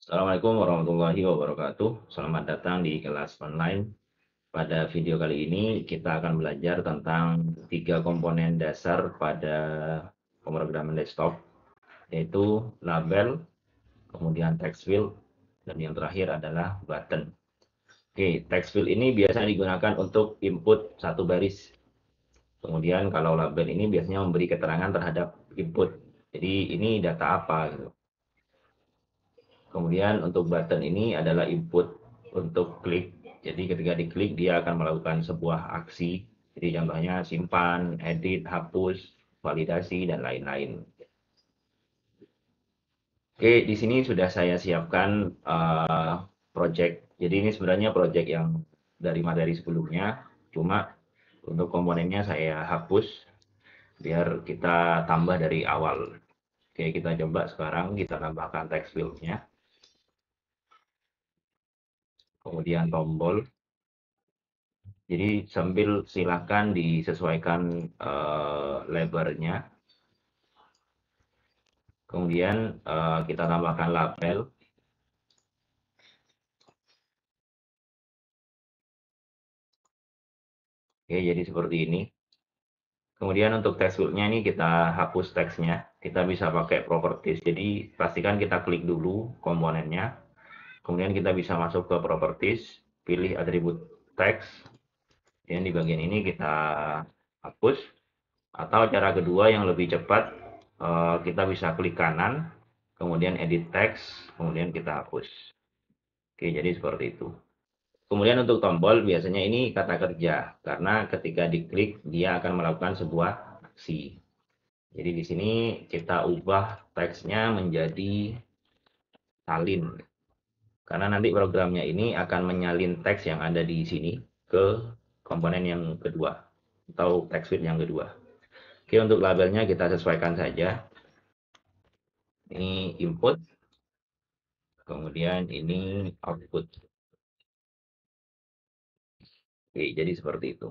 Assalamualaikum warahmatullahi wabarakatuh. Selamat datang di kelas online. Pada video kali ini kita akan belajar tentang tiga komponen dasar pada pemrograman desktop, yaitu label, kemudian text field, dan yang terakhir adalah button. Oke, text field ini biasanya digunakan untuk input satu baris. Kemudian kalau label ini biasanya memberi keterangan terhadap input. Jadi ini data apa gitu. Kemudian untuk button ini adalah input untuk klik. Jadi ketika diklik dia akan melakukan sebuah aksi. Jadi contohnya simpan, edit, hapus, validasi, dan lain-lain. Oke, di sini sudah saya siapkan project. Jadi ini sebenarnya project yang dari materi sebelumnya. Cuma untuk komponennya saya hapus biar kita tambah dari awal. Oke, kita coba sekarang kita tambahkan text field-nya. Kemudian tombol. Jadi sambil silahkan disesuaikan lebarnya. Kemudian kita tambahkan label. Oke, jadi seperti ini. Kemudian untuk text field-nya ini kita hapus teksnya. Kita bisa pakai properties. Jadi pastikan kita klik dulu komponennya. Kemudian kita bisa masuk ke properties, pilih atribut text. Dan di bagian ini kita hapus. Atau cara kedua yang lebih cepat, kita bisa klik kanan, kemudian edit text, kemudian kita hapus. Oke, jadi seperti itu. Kemudian untuk tombol biasanya ini kata kerja, karena ketika diklik dia akan melakukan sebuah aksi. Jadi di sini kita ubah teksnya menjadi salin. Karena nanti programnya ini akan menyalin teks yang ada di sini ke komponen yang kedua atau text field yang kedua. Oke, untuk labelnya kita sesuaikan saja. Ini input, kemudian ini output. Oke, jadi seperti itu.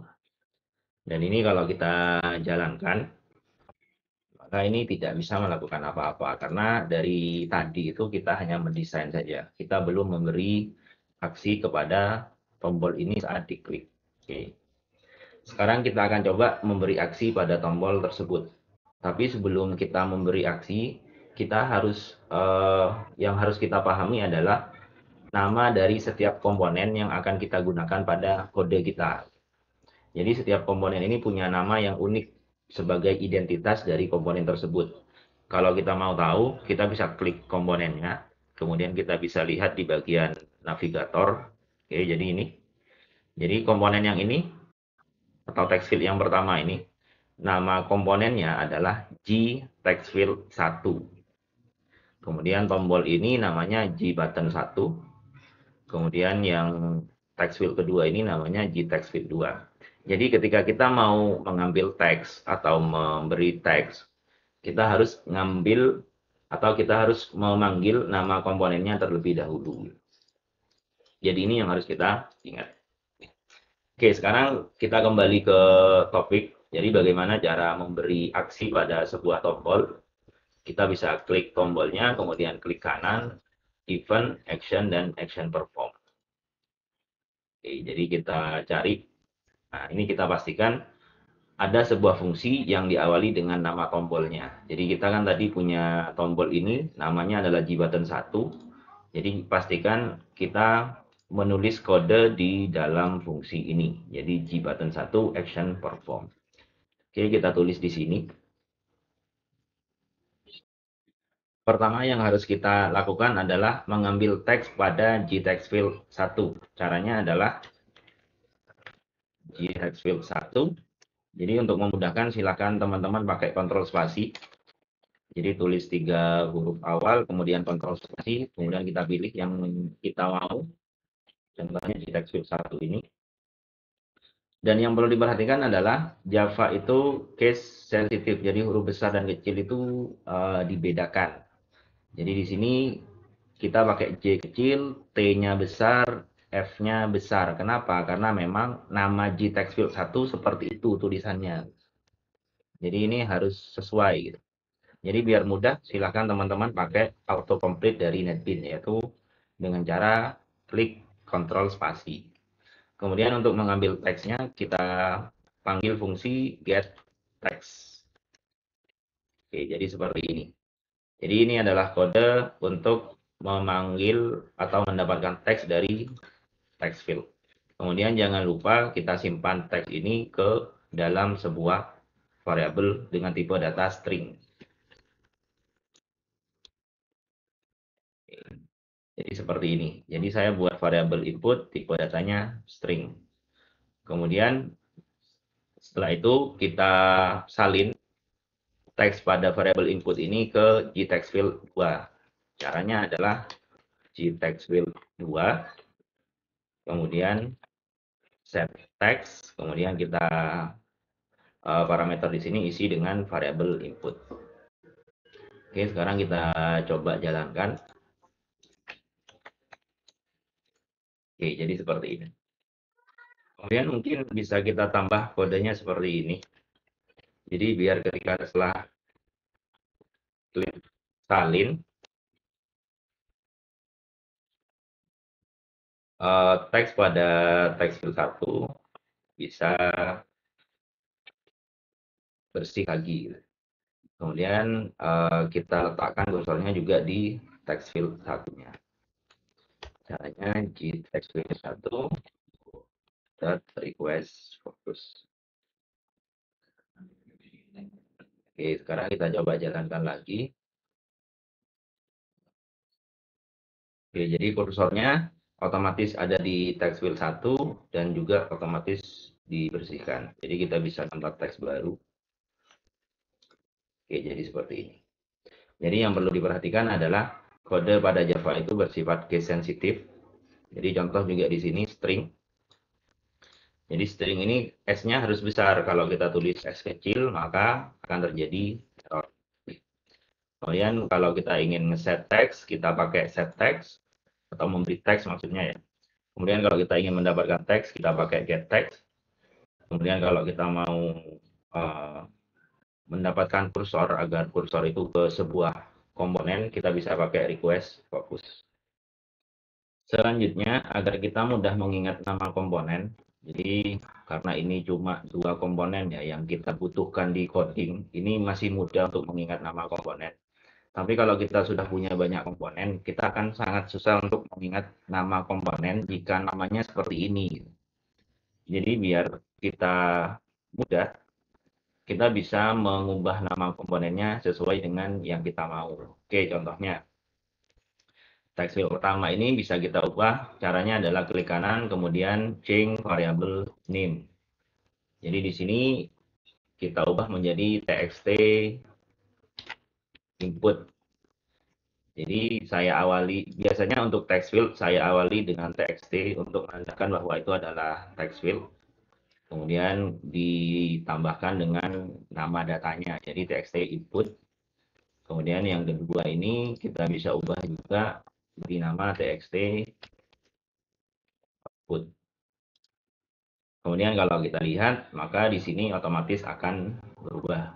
Dan ini kalau kita jalankan, maka ini tidak bisa melakukan apa-apa. Karena dari tadi itu kita hanya mendesain saja. Kita belum memberi aksi kepada tombol ini saat diklik. Oke. Sekarang kita akan coba memberi aksi pada tombol tersebut. Tapi sebelum kita memberi aksi, kita harus yang harus kita pahami adalah nama dari setiap komponen yang akan kita gunakan pada kode kita. Jadi setiap komponen ini punya nama yang unik sebagai identitas dari komponen tersebut. Kalau kita mau tahu, kita bisa klik komponennya, kemudian kita bisa lihat di bagian navigator. Oke, jadi ini. Jadi komponen yang ini atau text field yang pertama ini, nama komponennya adalah G text field 1. Kemudian tombol ini namanya G button 1. Kemudian yang text field kedua ini namanya G text field 2. Jadi ketika kita mau mengambil teks atau memberi teks, kita harus ngambil atau kita harus memanggil nama komponennya terlebih dahulu. Jadi ini yang harus kita ingat. Oke, sekarang kita kembali ke topik. Jadi bagaimana cara memberi aksi pada sebuah tombol. Kita bisa klik tombolnya, kemudian klik kanan, event, action, dan action perform. Oke, jadi kita cari. Nah, ini kita pastikan ada sebuah fungsi yang diawali dengan nama tombolnya. Jadi kita kan tadi punya tombol ini, namanya adalah Gbutton 1. Jadi pastikan kita menulis kode di dalam fungsi ini. Jadi Gbutton 1 action perform. Oke, kita tulis di sini. Pertama yang harus kita lakukan adalah mengambil teks pada Gtext field 1. Caranya adalah Gtext field 1. Jadi untuk memudahkan silakan teman-teman pakai kontrol spasi. Jadi tulis 3 huruf awal, kemudian kontrol spasi, kemudian kita pilih yang kita mau. Contohnya Gtext field 1 ini. Dan yang perlu diperhatikan adalah Java itu case sensitive. Jadi huruf besar dan kecil itu dibedakan. Jadi di sini kita pakai J kecil, T-nya besar, F-nya besar. Kenapa? Karena memang nama Gtext field 1 seperti itu tulisannya. Jadi ini harus sesuai gitu. Jadi biar mudah, silahkan teman-teman pakai autocomplete dari NetBeans, yaitu dengan cara klik Ctrl spasi. Kemudian untuk mengambil teksnya kita panggil fungsi get text. Oke, jadi seperti ini. Jadi ini adalah kode untuk memanggil atau mendapatkan teks dari text field. Kemudian jangan lupa kita simpan teks ini ke dalam sebuah variabel dengan tipe data string. Jadi seperti ini. Jadi saya buat variabel input tipe datanya string. Kemudian setelah itu kita salin teks pada variabel input ini ke gTextField 2. Caranya adalah gTextField 2, kemudian set text, kemudian kita parameter di sini isi dengan variabel input. Oke, sekarang kita coba jalankan. Oke, jadi seperti ini. Kemudian mungkin bisa kita tambah kodenya seperti ini. Jadi biar ketika setelah klik salin, teks pada teks field 1 bisa bersih lagi. Kemudian kita letakkan kursornya juga di text field satunya. Caranya di text field 1 dot request focus. Oke, sekarang kita coba jalankan lagi. Oke, jadi kursornya otomatis ada di text field 1 dan juga otomatis dibersihkan. Jadi kita bisa tambah teks baru. Oke, jadi seperti ini. Jadi yang perlu diperhatikan adalah kode pada Java itu bersifat case sensitif. Jadi contoh juga di sini string. Jadi string ini S-nya harus besar. Kalau kita tulis S kecil, maka akan terjadi error. Kemudian kalau kita ingin set teks, kita pakai set text atau memberi teks maksudnya ya. Kemudian kalau kita ingin mendapatkan teks, kita pakai get text. Kemudian kalau kita mau mendapatkan kursor agar kursor itu ke sebuah komponen, kita bisa pakai request focus. Selanjutnya, agar kita mudah mengingat nama komponen, jadi karena ini cuma 2 komponen ya yang kita butuhkan di coding, ini masih mudah untuk mengingat nama komponen. Tapi kalau kita sudah punya banyak komponen, kita akan sangat susah untuk mengingat nama komponen jika namanya seperti ini. Jadi biar kita mudah, kita bisa mengubah nama komponennya sesuai dengan yang kita mau. Oke, contohnya. Text field pertama ini bisa kita ubah, caranya adalah klik kanan, kemudian change variable name. Jadi di sini kita ubah menjadi txt input. Jadi saya awali, biasanya untuk text field saya awali dengan txt untuk menandakan bahwa itu adalah text field. Kemudian ditambahkan dengan nama datanya, jadi txt input. Kemudian yang kedua ini kita bisa ubah juga beri nama txt output. Kemudian kalau kita lihat, maka di sini otomatis akan berubah.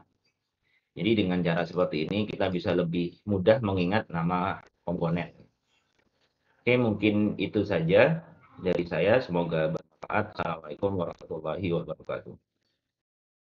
Jadi dengan cara seperti ini kita bisa lebih mudah mengingat nama komponen. Oke, mungkin itu saja dari saya. Semoga bermanfaat. Assalamualaikum warahmatullahi wabarakatuh.